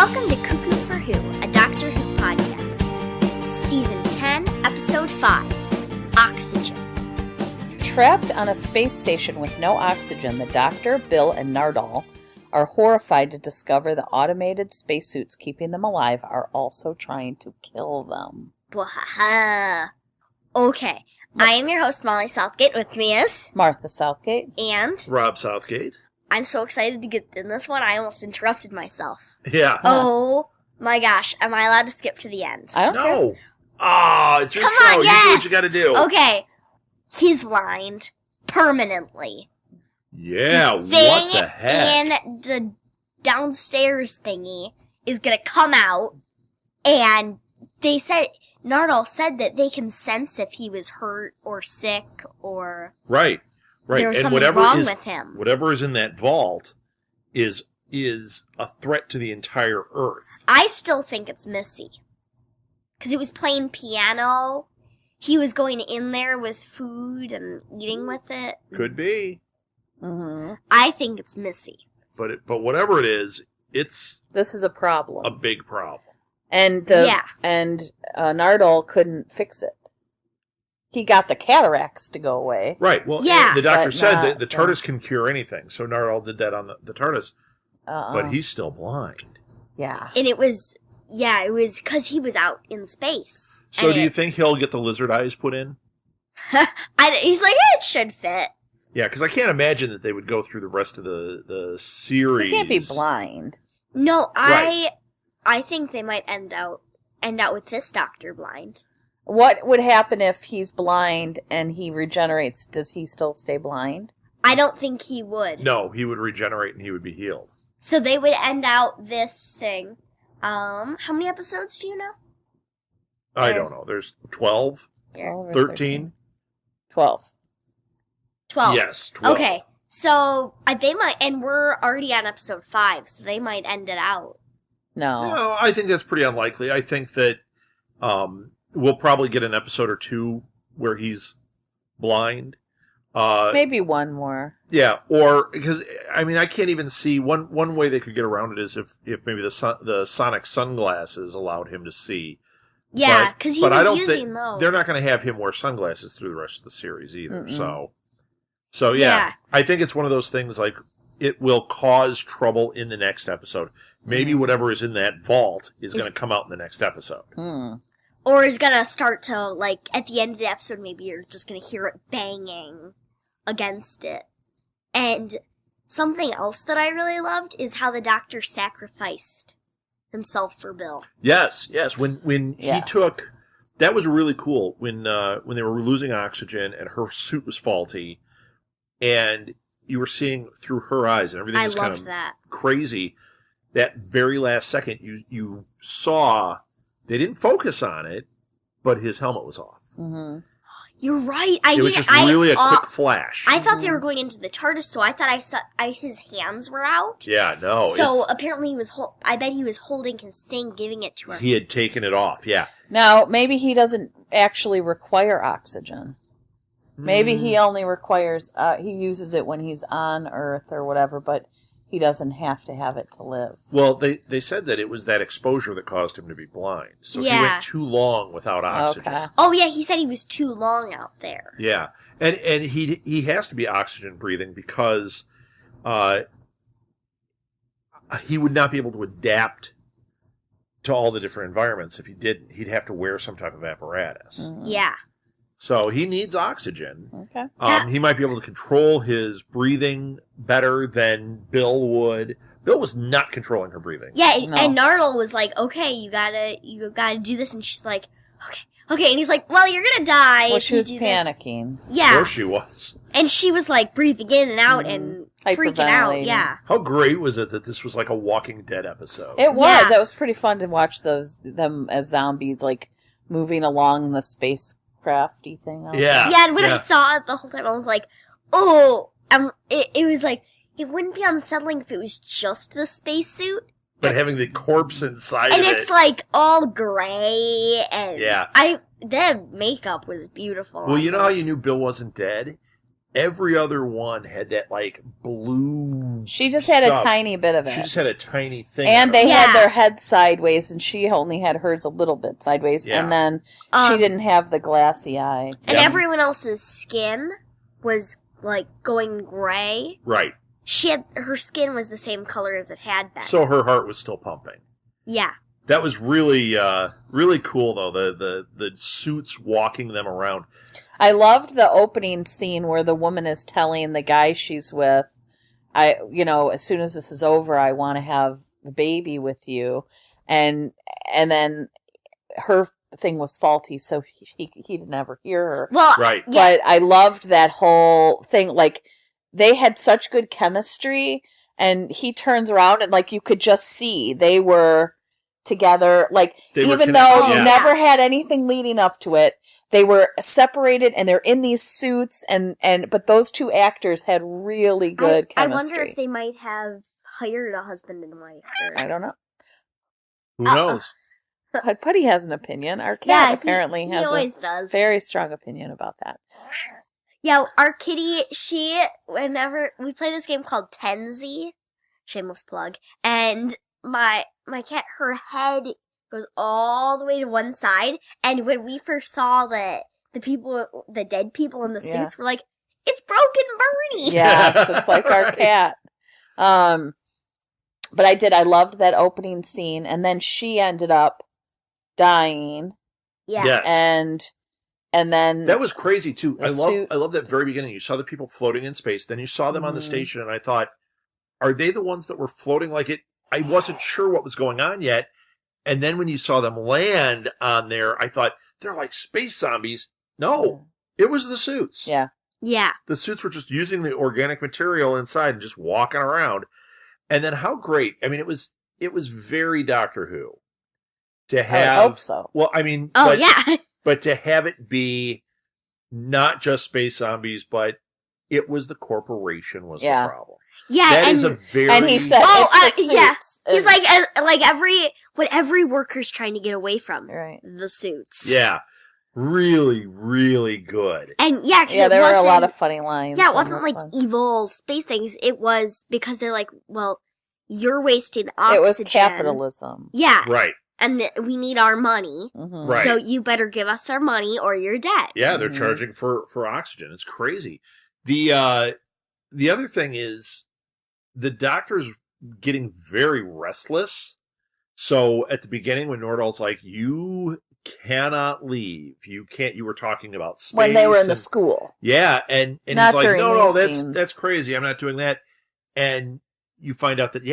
Welcome to Cuckoo for Who, a Doctor Who podcast. Season 10, Episode 5, Oxygen. Trapped on a space station with no oxygen, the Doctor, Bill, and Nardole are horrified to discover the automated spacesuits keeping them alive are also trying to kill them. Bwahaha. Okay, I am your host, Molly Southgate. With me is Martha Southgate. And Rob Southgate. I'm so excited to get in this one, I almost interrupted myself. Yeah. Oh my gosh, am I allowed to skip to the end? I don't care. No. Ah, it's your Come show. on, You do what you gotta do. Okay, he's blind. Permanently. Yeah, The what thing the heck? in the downstairs thingy is gonna come out, and they said, Nardole said that they can sense if he was hurt or sick or Right. there was And something whatever wrong is, with him. Whatever is in that vault is a threat to the entire Earth. I still think it's Missy. Because he was playing piano. He was going in there with food and eating with it. Could be. Mm-hmm. I think it's Missy. But whatever it is, it's This is a problem. a big problem. And Yeah. Nardole couldn't fix it. He got the cataracts to go away. Right. Well, Yeah. the doctor But said not- that the TARDIS can cure anything. So Nardole did that on the TARDIS. But Uh-uh. he's still blind. Yeah. And it was because he was out in space. So And do you think he'll get the lizard eyes put in? He's like, it should fit. Yeah, because I can't imagine that they would go through the rest of the series. He can't be blind. No, Right. I think they might end out with this doctor blind. What would happen if he's blind and he regenerates? Does he still stay blind? I don't think he would. No, he would regenerate and he would be healed. So they would end out this thing. How many episodes do you know? I don't know. There's 12, 12 or 13. 12. 12. Yes, 12. Okay. So they might, and we're already on episode 5, so they might end it out. No. No, I think that's pretty unlikely. I think that we'll probably get an episode or two where he's blind. Maybe one more. Yeah, or because I can't even see one way they could get around it is if maybe the sonic sunglasses allowed him to see. Yeah, because he but I was don't using think those. they're not going to have him wear sunglasses through the rest of the series either. Mm-mm. So yeah, Yeah. I think it's one of those things like it will cause trouble in the next episode. Maybe whatever is in that vault is going to come out in the next episode. Or is gonna start to, like, at the end of the episode, maybe you're just gonna hear it banging against it. And something else that I really loved is how the doctor sacrificed himself for Bill. Yes. When Yeah. he took, that was really cool. When they were losing oxygen and her suit was faulty, and you were seeing through her eyes and everything I was kind loved of that. crazy. That very last second, you saw they didn't focus on it, but his helmet was off. Mm-hmm. You're right. It was just really a quick flash. I thought they were going into the TARDIS, so I thought I saw his hands were out. Yeah, no. So apparently he was. I bet he was holding his thing, giving it to her. He had taken it off. Yeah. Now, maybe he doesn't actually require oxygen. Maybe he only requires, he uses it when he's on Earth or whatever, but he doesn't have to have it to live. Well, they said that it was that exposure that caused him to be blind. So he Yeah. went too long without oxygen. Okay. Oh yeah, he said he was too long out there. Yeah, and he has to be oxygen breathing because he would not be able to adapt to all the different environments if he didn't. He'd have to wear some type of apparatus. Yeah. So he needs oxygen. Okay. He might be able to control his breathing better than Bill would. Bill was not controlling her breathing. Yeah, No. and Nardole was like, "Okay, you gotta do this," and she's like, "Okay," and he's like, "Well, you're gonna die Well, if she you was do this." panicking. Of Yeah, course she was. and she was like breathing in and out and freaking out. Hyperventilating. Yeah, How great was it that this was like a Walking Dead episode? It was. Yeah. It was pretty fun to watch them as zombies, like, moving along the spacecrafty thing. Yeah. yeah. And when I saw it the whole time, I was like, "Oh," it was like it wouldn't be unsettling if it was just the spacesuit. But having the corpse inside And of it's it. like all gray and Yeah. the makeup was beautiful. Well, on you know how this. you knew Bill wasn't dead? Every other one had that, like, blue She just had a stuff. tiny bit of it. She just had a tiny thing. And they Yeah. had their heads sideways, and she only had hers a little bit sideways. Yeah. And then she didn't have the glassy eye. And Yeah. everyone else's skin was like going gray. Right. Her skin was the same color as it had been. So her heart was still pumping. Yeah. That was really, really cool, though. The suits walking them around. I loved the opening scene where the woman is telling the guy she's with, as soon as this is over, I want to have a baby with you. And then her thing was faulty, so he didn't ever hear her. Well, Right. yeah. But I loved that whole thing. Like, they had such good chemistry, and he turns around and, like, you could just see they were together. Like, They were even connected, though yeah. you never had anything leading up to it, they were separated, and they're in these suits, but those two actors had really good I chemistry. wonder if they might have hired a husband and wife. I don't know. Who knows? But Putty has an opinion. Our cat Yeah, apparently he has a always does. very strong opinion about that. Yeah, our kitty, whenever we play this game called 10Z, shameless plug, and my cat, her head goes all the way to one side, and when we first saw the dead people in the suits, Yeah. we're like, it's Broken Bernie! Yeah, it's like our Right. cat. But I loved that opening scene, and then she ended up dying, Yeah. Yes. and then That was crazy too. The suit- I love that very beginning. You saw the people floating in space, then you saw them on the Mhm. station, and I thought, are they the ones that were floating like it? I wasn't sure what was going on yet. And then when you saw them land on there, I thought, they're like space zombies. No, it was the suits. yeah, Yeah. The suits were just using the organic material inside and just walking around. And then how great. I mean, it was very Doctor Who to have. I hope so. Well, I mean, Oh, but, yeah. but to have it be not just space zombies, but it was the corporation was Yeah. the problem. Yeah, That and is a very. And he said, Oh, it's the yeah. suits. he's like every worker's trying to get away from Right. the suits. Yeah, really, really good. And yeah, 'cause Yeah, it there were a lot wasn't- of funny lines. Yeah, it in wasn't this like one. evil space things. It was because they're like, well, you're wasting It oxygen. was capitalism. Yeah, Right. and we need our money. Mhm. Right. So you better give us our money or you're dead. Yeah, they're Mhm. charging for oxygen. It's crazy. The other thing is the Doctor's getting very restless. So at the beginning, when Nordal's like, "You cannot leave. You can't." You were talking about space When they were in the and- school. Yeah, and Not he's like, during no, these scenes. that's crazy. I'm not doing that. And you find out that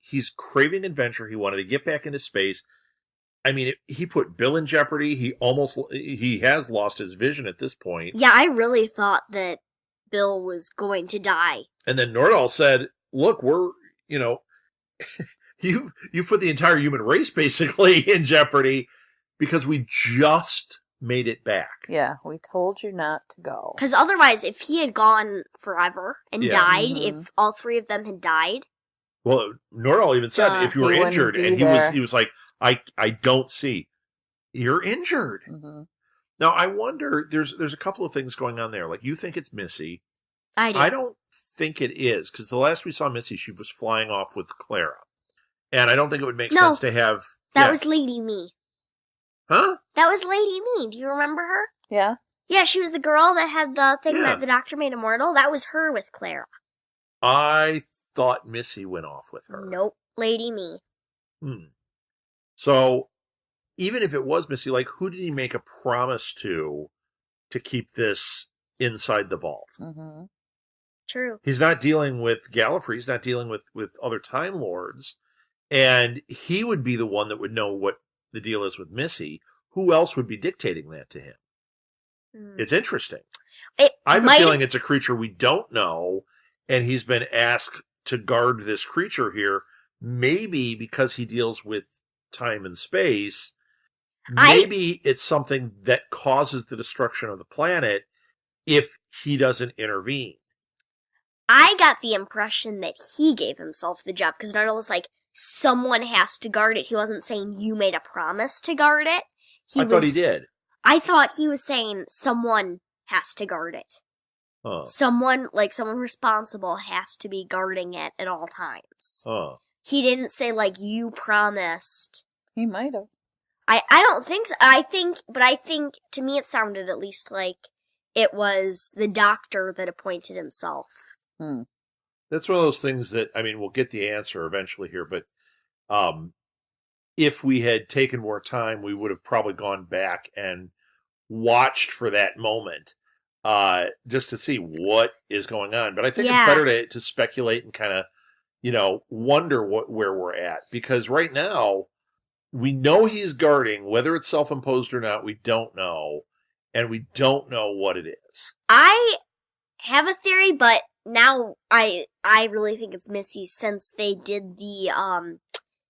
he's craving adventure. He wanted to get back into space. I mean, he put Bill in jeopardy. He has lost his vision at this point. Yeah, I really thought that Bill was going to die. And then Nordal said, "Look, we're you put the entire human race basically in jeopardy because we just made it back." Yeah, we told you not to go. Because otherwise, if he had gone forever and Yeah. died, Mhm. if all three of them had died, Well, Nordal even said, Duh. "If you were He wouldn't injured," be and there. he was like, "I don't see. You're injured." Mhm. Now I wonder. There's a couple of things going on there. Like you think it's Missy. I did. I don't think it is because the last we saw Missy, she was flying off with Clara, and I don't think it would make No. sense to have That yeah. was Lady Me. Huh? That was Lady Me. Do you remember her? Yeah. Yeah, she was the girl that had the thing Yeah. that the doctor made immortal. That was her with Clara. I thought Missy went off with her. Nope, Lady Me. So even if it was Missy, like who did he make a promise to keep this inside the vault? Mhm. True. He's not dealing with Gallifrey. He's not dealing with other Time Lords. And he would be the one that would know what the deal is with Missy. Who else would be dictating that to him? Hmm. It's interesting. It I have a might feeling it's a creature we don't know, and he's been asked to guard this creature here, maybe because he deals with time and space. Maybe it's something that causes the destruction of the planet if he doesn't intervene. I got the impression that he gave himself the job because Nardal was like, someone has to guard it. He wasn't saying you made a promise to guard it. I thought he did. I thought he was saying someone has to guard it. Someone responsible has to be guarding it at all times. He didn't say, like, you promised. He might have. I don't think so. I think, to me it sounded at least like it was the doctor that appointed himself. That's one of those things that, I mean, we'll get the answer eventually here, but if we had taken more time, we would have probably gone back and watched for that moment just to see what is going on. But I think it's better to speculate and kind of, wonder where we're at. Because right now, we know he's guarding, whether it's self-imposed or not, we don't know. And we don't know what it is. I have a theory, but now I really think it's Missy, since they did the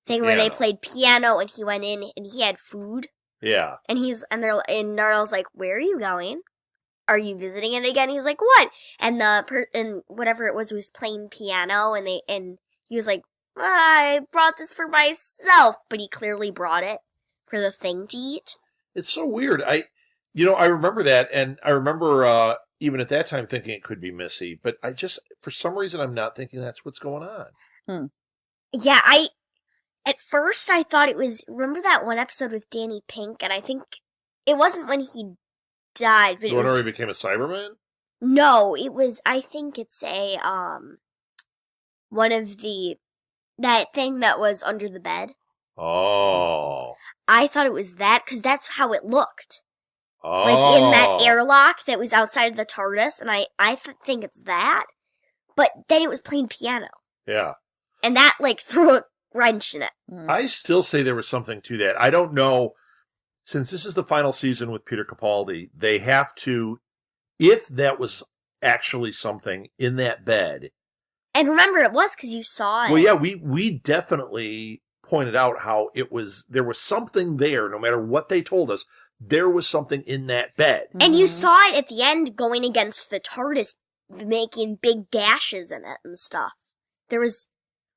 thing where they played piano and he went in and he had food. Yeah. And Nardal's like, "Where are you going? Are you visiting it again?" He's like, "What?" And and whatever it was playing piano, and he was like, "I brought this for myself," but he clearly brought it for the thing to eat. It's so weird. I remember that, and I remember even at that time thinking it could be Missy, but I just, for some reason, I'm not thinking that's what's going on. Yeah, at first I thought it was, remember that one episode with Danny Pink, and I think it wasn't when he died, but the one where he became a Cyberman? No, it was, I think it's a, one of that thing that was under the bed. Oh. I thought it was that, because that's how it looked. Oh. Like in that airlock that was outside the TARDIS, and I think it's that. But then it was playing piano. Yeah. And that, threw a wrench in it. I still say there was something to that. I don't know, since this is the final season with Peter Capaldi, they have to, if that was actually something in that bed. And remember, it was because you saw it. Well, yeah, we definitely pointed out how there was something there, no matter what they told us, there was something in that bed. And you saw it at the end going against the TARDIS, making big gashes in it and stuff.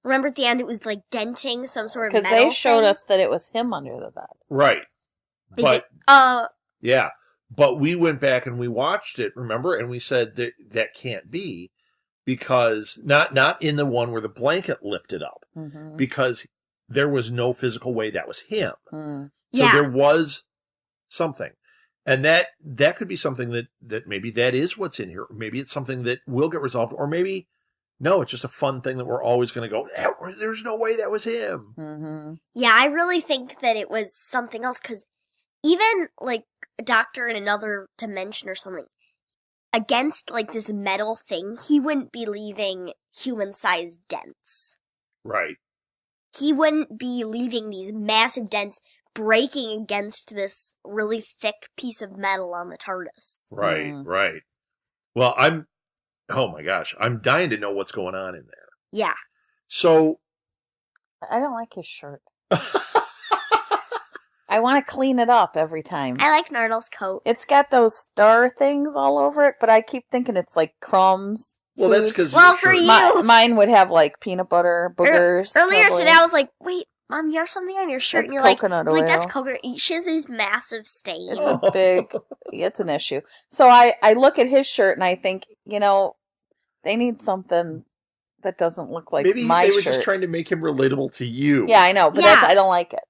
Remember at the end it was denting some sort of metal because they showed thing? us that it was him under the bed. Right. Yeah. But we went back and we watched it, remember? And we said that can't be, because not in the one where the blanket lifted up, because there was no physical way that was him. So there was something. And that could be something that maybe that is what's in here. Maybe it's something that will get resolved, or maybe no, it's just a fun thing that we're always going to go, there's no way that was him. Yeah, I really think that it was something else, because even a doctor in another dimension or something, against this metal thing, he wouldn't be leaving human-sized dents. Right. He wouldn't be leaving these massive dents breaking against this really thick piece of metal on the TARDIS. Right, right. Well, oh my gosh, I'm dying to know what's going on in there. Yeah. So. I don't like his shirt. I want to clean it up every time. I like Nardal's coat. It's got those star things all over it, but I keep thinking it's crumbs. Well, that's because for you. Mine would have peanut butter, boogers. Earlier today I was like, wait, Mom, you have something on your shirt. It's and you're coconut oil. That's coconut. She has these massive stains. It's an issue. So I look at his shirt and I think, they need something that doesn't look like maybe my shirt. Maybe they were just trying to make him relatable to you. Yeah, I know, but I don't like it.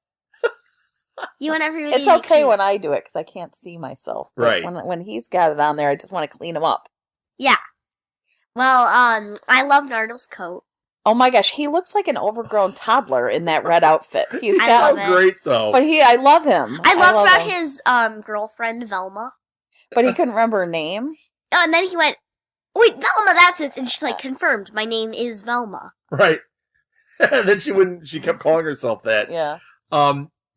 You want everybody. It's okay when I do it because I can't see myself. But right. When he's got it on there, I just want to clean him up. Yeah. Well, I love Nardal's coat. Oh my gosh, he looks like an overgrown toddler in that red outfit. He's so great though. But I love him. I love about his girlfriend Velma. But he couldn't remember her name. Oh, and then he went, "Wait, Velma, that's it." And she's confirmed, "My name is Velma." Right. And then she kept calling herself that. Yeah.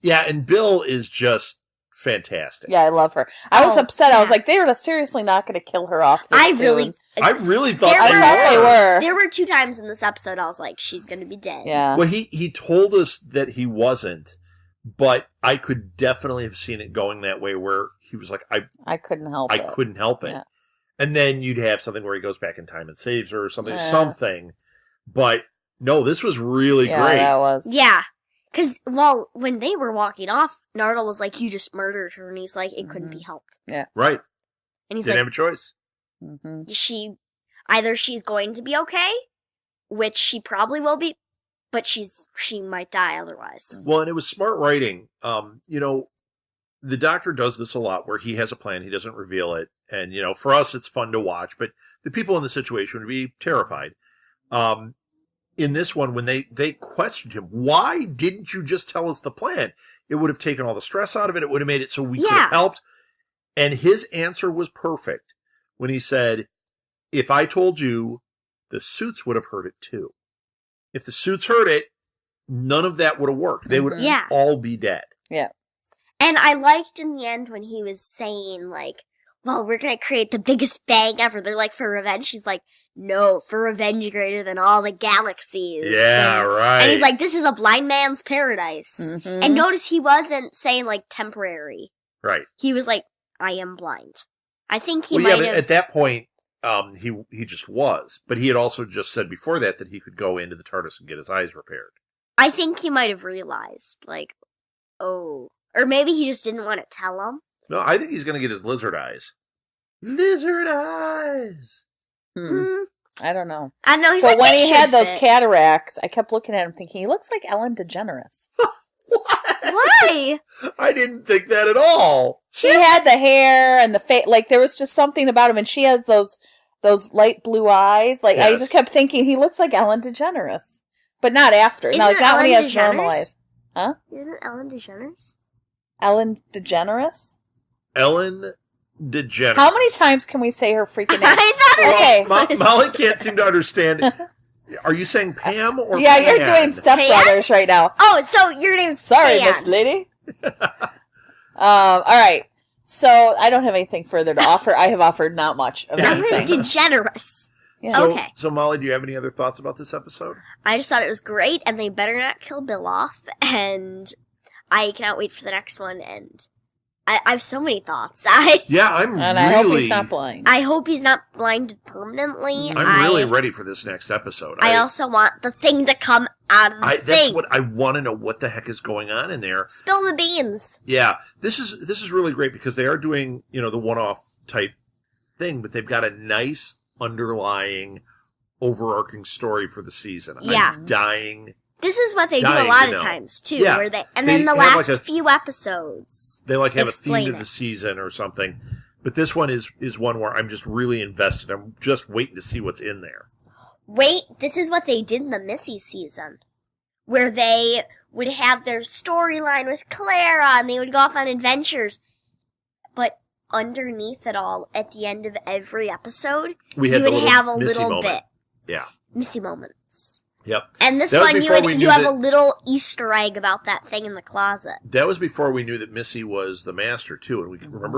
Yeah, and Bill is just fantastic. Yeah, I love her. I was upset. Yeah. I was like, they were seriously not going to kill her off this soon. I really thought they were. There were 2 times in this episode I was like, she's going to be dead. Yeah. Well, he told us that he wasn't, but I could definitely have seen it going that way where he was like, I couldn't help it. I couldn't help it. Yeah. And then you'd have something where he goes back in time and saves her or something. But no, this was really great. Yeah, that was. Yeah. Because, when they were walking off, Nardal was like, "You just murdered her." And he's like, "It couldn't be helped." Yeah. Right. And he's Didn't have a choice. Mm-hmm. Either she's going to be okay, which she probably will be, but she might die otherwise. Well, and it was smart writing. The Doctor does this a lot where he has a plan, he doesn't reveal it, and for us it's fun to watch, but the people in the situation would be terrified. In this one, when they questioned him, why didn't you just tell us the plan? It would have taken all the stress out of it. It would have made it so we could have helped. And his answer was perfect when he said, if I told you, the suits would have heard it too. If the suits heard it, none of that would have worked. They would all be dead. Yeah. And I liked in the end when he was saying, like, well, we're going to create the biggest bang ever. They're like, for revenge? He's like, no, for revenge greater than all the galaxies. Yeah, right. And he's like, this is a blind man's paradise. Mm-hmm. And notice he wasn't saying, like, temporary. Right. He was like, I am blind. I think he might have... at that point, he just was. But he had also just said before that he could go into the TARDIS and get his eyes repaired. I think he might have realized, like, oh... Or maybe he just didn't want to tell him. No, I think he's going to get his lizard eyes. Lizard eyes! I don't know. I know, he's but like, when he had those fit. cataracts, I kept looking at him thinking, he looks like Ellen DeGeneres. What? Why? I didn't think that at all. She had the hair and the face, like there was just something about him, and she has those light blue eyes. Like I just kept thinking he looks like Ellen DeGeneres, but not after. Not when he has normal eyes. Huh? Isn't Ellen DeGeneres? Ellen DeGeneres? Ellen DeGeneres. How many times can we say her freaking name? I thought okay. Molly can't seem to understand. Are you saying Pam or Yeah, Pan? you're doing Step Brothers right now. Oh, so your name's Sorry, Pan. Miss Lady. All right. So I don't have anything further to offer. I have offered not much of Ellen anything. DeGeneres. Yeah. Okay. So Molly, do you have any other thoughts about this episode? I just thought it was great, and they better not kill Bill off, and I cannot wait for the next one, and I have so many thoughts. I hope he's not blind. I hope he's not blinded permanently. I'm really ready for this next episode. I also want the thing to come out of the thing. That's what I want to know. What the heck is going on in there? Spill the beans. Yeah, this is really great because they are doing the one-off type thing, but they've got a nice underlying, overarching story for the season. Yeah. I'm dying. This is what they do a lot of times too, where then the last few episodes they have a theme to the season or something. But this one is one where I'm just really invested. I'm just waiting to see what's in there. Wait, this is what they did in the Missy season, where they would have their storyline with Clara and they would go off on adventures. But underneath it all, at the end of every episode, you would have a little bit. Yeah. Missy moments. Yep. And this one, you have a little Easter egg about that thing in the closet. That was before we knew that Missy was the master, too. And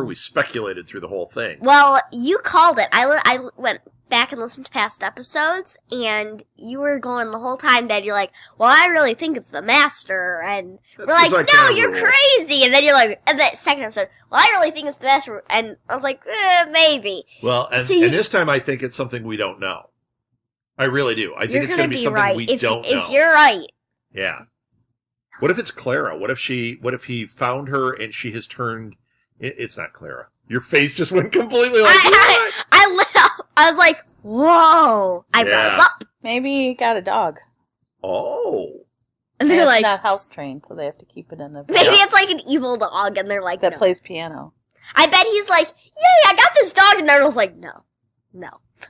we speculated through the whole thing. Well, you called it. I went back and listened to past episodes, and you were going the whole time that you're like, well, I really think it's the master. And we're like, no, you're crazy. And then you're like, and the second episode, well, I really think it's the master. And I was like, maybe. Well, and this time I think it's something we don't know. I really do. I think it's going to be something we don't know. If you're right. Yeah. What if it's Clara? What if he found her and she has turned... It's not Clara. Your face just went completely like... I lit up. I was like, whoa. I rose up. Maybe he got a dog. Oh. And they're it's not house trained, so they have to keep it in the... Maybe it's like an evil dog, and they're like, that plays piano. I bet he's like, yay, I got this dog, and Nerdle's like, no.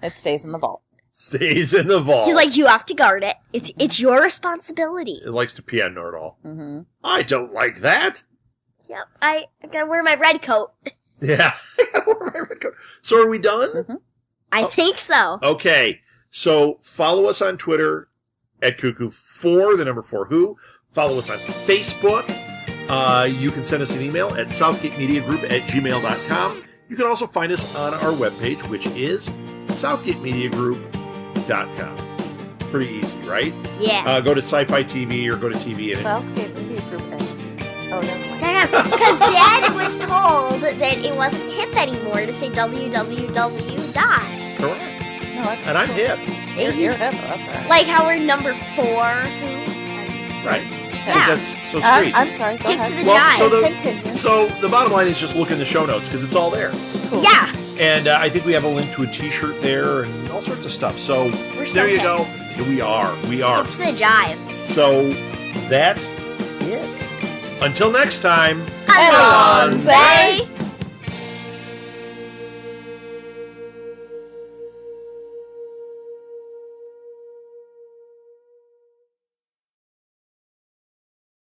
It stays in the vault. Stays in the vault. He's like, you have to guard it. It's your responsibility. It likes to pee on Nerdle. Mm-hmm. I don't like that. Yep, I gotta wear my red coat. Yeah, I gotta wear my red coat. So are we done? Mm-hmm. I think so. Okay, so follow us on Twitter at cuckoo4 Follow us on Facebook. You can send us an email at southgatemediagroup@gmail.com. You can also find us on our webpage, which is southgatemediagroup.com. Pretty easy, right? Yeah. Go to Sci-Fi TV or go to TV. Southgate Media Group. Oh, never mind. Because Dad was told that it wasn't hip anymore to say www. Correct. No, that's and I'm hip. You're hip. That's right. Like how we're number 4. Right. Yeah. Because that's so sweet. I'm sorry. Go Hip ahead. to the jive. So the bottom line is just look in the show notes because it's all there. Cool. Yeah. And I think we have a link to a t-shirt there and all sorts of stuff. So We're so there you hip. go. We are. Up to the jive. So that's it. Until next time. Alonze.